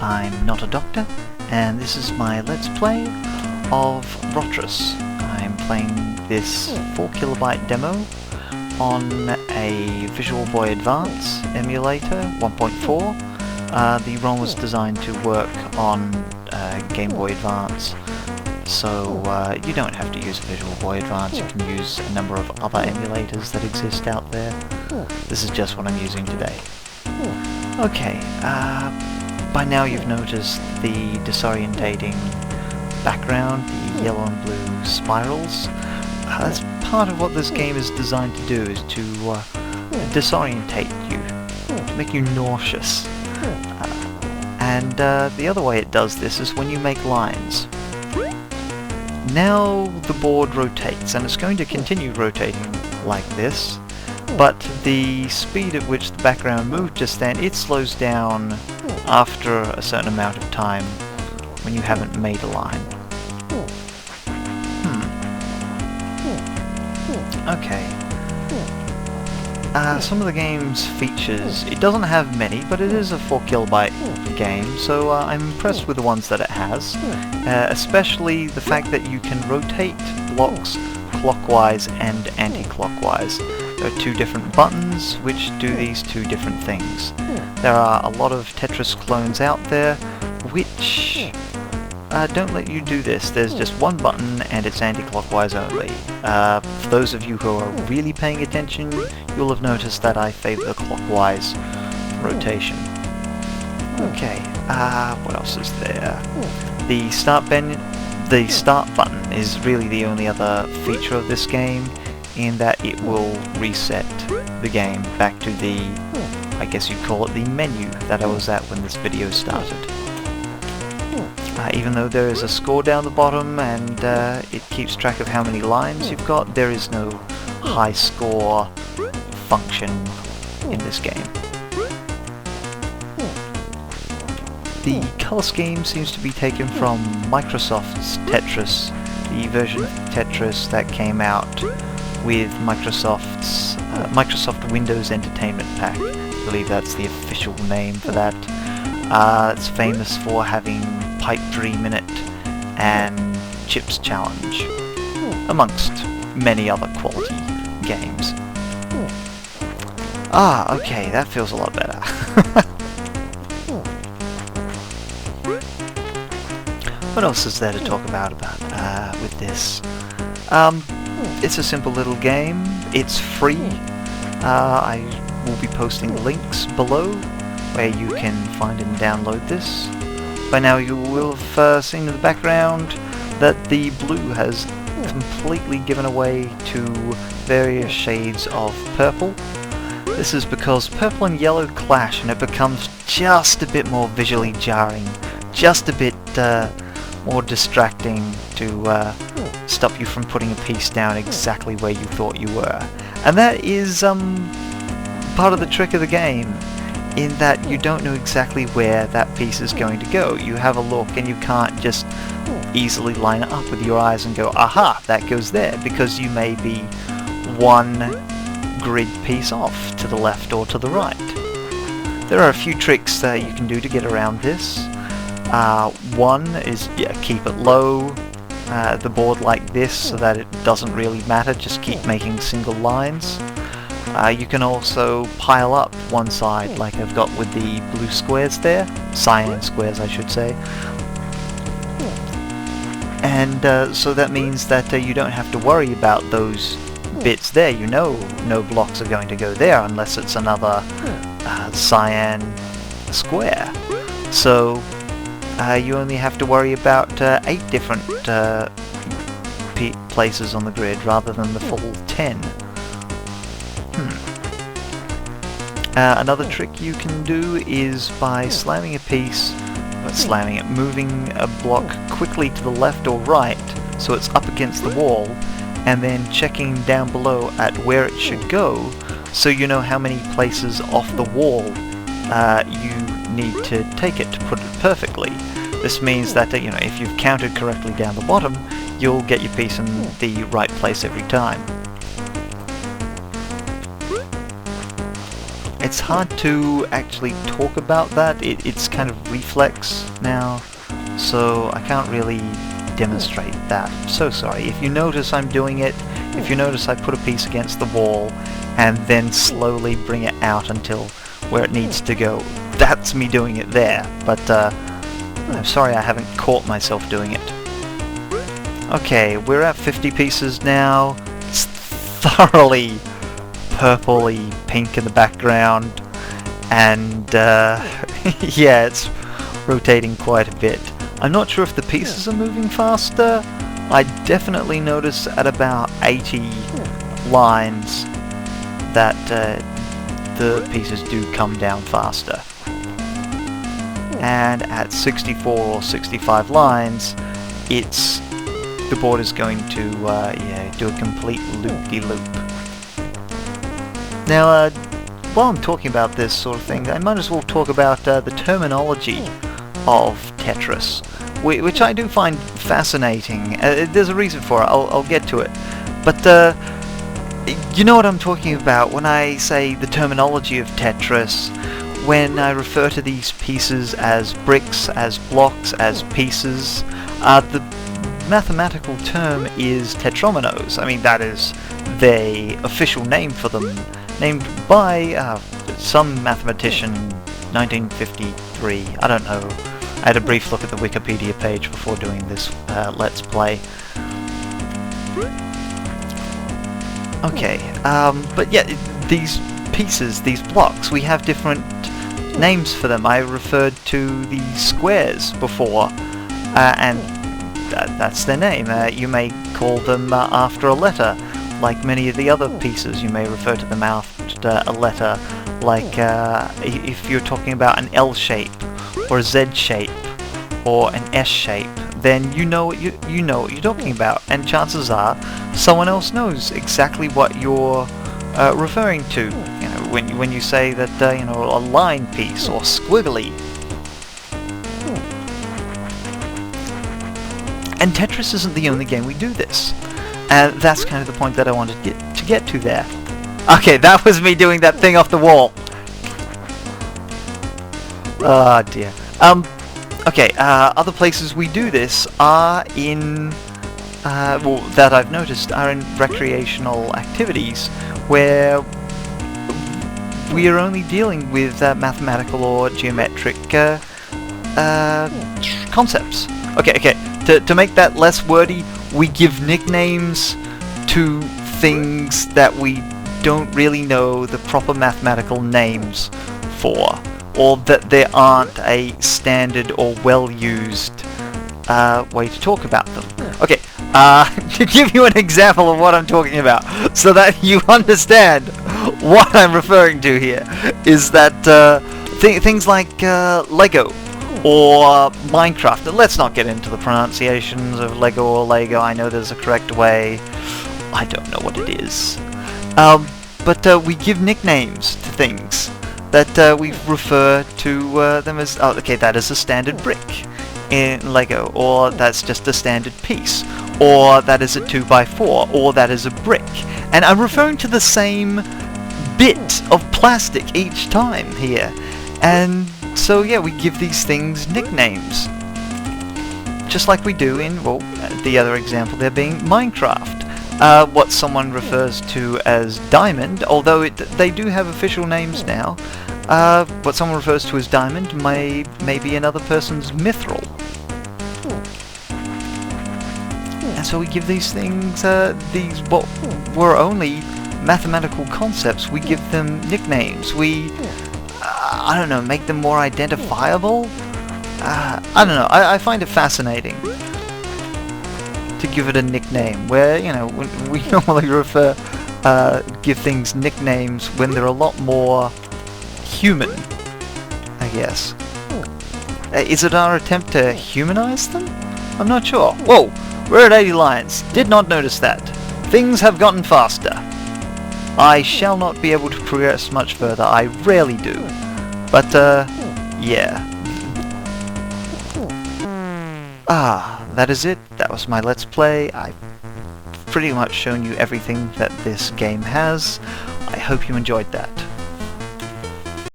I'm not a doctor, and this is my Let's Play of Rotris. I'm playing this 4KB demo on a Visual Boy Advance emulator 1.4. The ROM was designed to work on Game Boy Advance, so you don't have to use Visual Boy Advance. You can use a number of other emulators that exist out there. This is just what I'm using today. Okay, by now you've noticed the disorientating background, the yellow and blue spirals. That's part of what this game is designed to do, is to disorientate you, to make you nauseous. And the other way it does this is when you make lines. Now the board rotates, and it's going to continue rotating like this, but the speed at which the background moved just then, it slows down after a certain amount of time when you haven't made a line. Okay. Some of the game's features, it doesn't have many, but it is a 4KB game, so I'm impressed with the ones that it has. Especially the fact that you can rotate blocks clockwise and anti-clockwise. There are two different buttons which do these two different things. There are a lot of Tetris clones out there which don't let you do this. There's just one button and it's anti-clockwise only. For those of you who are really paying attention, you'll have noticed that I favor the clockwise rotation. Okay, what else is there? The start button is really the only other feature of this game, in that it will reset the game back to the, I guess you'd call it the menu that I was at when this video started. Even though there is a score down the bottom and it keeps track of how many lines you've got, there is no high score function in this game. The color scheme seems to be taken from Microsoft's Tetris, the version of Tetris that came out with Microsoft's Microsoft Windows Entertainment Pack. I believe that's the official name for that. It's famous for having Pipe Dream in it and Chips Challenge, amongst many other quality games. Okay, that feels a lot better. What else is there to talk about with this? It's a simple little game. It's free. I will be posting links below where you can find and download this. By now you will have seen in the background that the blue has completely given away to various shades of purple. This is because purple and yellow clash and it becomes just a bit more visually jarring, just a bit more distracting to stop you from putting a piece down exactly where you thought you were. And that is part of the trick of the game, in that you don't know exactly where that piece is going to go. You have a look and you can't just easily line it up with your eyes and go, aha, that goes there, because you may be one grid piece off to the left or to the right. There are a few tricks that you can do to get around this. One is keep it low, the board like this, so that it doesn't really matter, just keep making single lines. You can also pile up one side, like I've got with the blue squares there, cyan squares I should say. And so that means that you don't have to worry about those bits there. You know no blocks are going to go there unless it's another cyan square. So you only have to worry about 8 different places on the grid rather than the full 10. Another trick you can do is by slamming a piece, moving a block quickly to the left or right so it's up against the wall, and then checking down below at where it should go, so you know how many places off the wall you need to take it to put it perfectly. This means that if you've counted correctly down the bottom, you'll get your piece in the right place every time. It's hard to actually talk about that. It's kind of reflex now, so I can't really demonstrate that. I'm so sorry. If you notice I'm doing it, if you notice I put a piece against the wall and then slowly bring it out until where it needs to go, that's me doing it there. But I'm sorry I haven't caught myself doing it. Okay, we're at 50 pieces now. It's thoroughly purpley pink in the background, and yeah, it's rotating quite a bit. I'm not sure if the pieces are moving faster. I definitely notice at about 80 lines that the pieces do come down faster. And at 64 or 65 lines, the board is going to do a complete loop-de-loop. Now, while I'm talking about this sort of thing, I might as well talk about the terminology of Tetris, which I do find fascinating. There's a reason for it. I'll get to it. But you know what I'm talking about when I say the terminology of Tetris, when I refer to these pieces as bricks, as blocks, as pieces. The mathematical term is tetrominos. I mean, that is the official name for them, named by some mathematician, 1953. I don't know. I had a brief look at the Wikipedia page before doing this Let's Play. Okay, but yeah, these pieces, these blocks, we have different names for them. I referred to the squares before, and that's their name. You may call them after a letter, like many of the other pieces. You may refer to them after a letter, like if you're talking about an L shape, or a Z shape, or an S shape, then you know what you know what you're talking about, and chances are someone else knows exactly what you're referring to. You know, when you say that you know, a line piece or squiggly. And Tetris isn't the only game we do this. That's kind of the point that I wanted to get to there. Okay, that was me doing that thing off the wall. Oh dear. Okay, other places we do this are in, well, that I've noticed, are in recreational activities, where we are only dealing with mathematical or geometric concepts. Okay, to make that less wordy, we give nicknames to things that we don't really know the proper mathematical names for, or that there aren't a standard or well-used way to talk about them. Okay, to give you an example of what I'm talking about, so that you understand what I'm referring to here, is that things like Lego or Minecraft. Let's not get into the pronunciations of Lego or Lego. I know there's a correct way. I don't know what it is. But we give nicknames to things that we refer to them as, oh, okay, that is a standard brick in Lego, or that's just a standard piece, or that is a 2x4, or that is a brick. And I'm referring to the same bit of plastic each time here. And so yeah, we give these things nicknames, just like we do in, well, the other example there being Minecraft. What someone refers to as diamond, although they do have official names now, what someone refers to as diamond may be another person's mithril. And so we give these things, these what were only mathematical concepts, we give them nicknames. We I don't know, make them more identifiable? I don't know, I find it fascinating to give it a nickname, where, you know, we normally give things nicknames when they're a lot more human, I guess. Is it our attempt to humanize them? I'm not sure. Whoa, we're at 80 lines. Did not notice that. Things have gotten faster. I shall not be able to progress much further, I rarely do. But, yeah. That is it. That was my Let's Play. I've pretty much shown you everything that this game has. I hope you enjoyed that.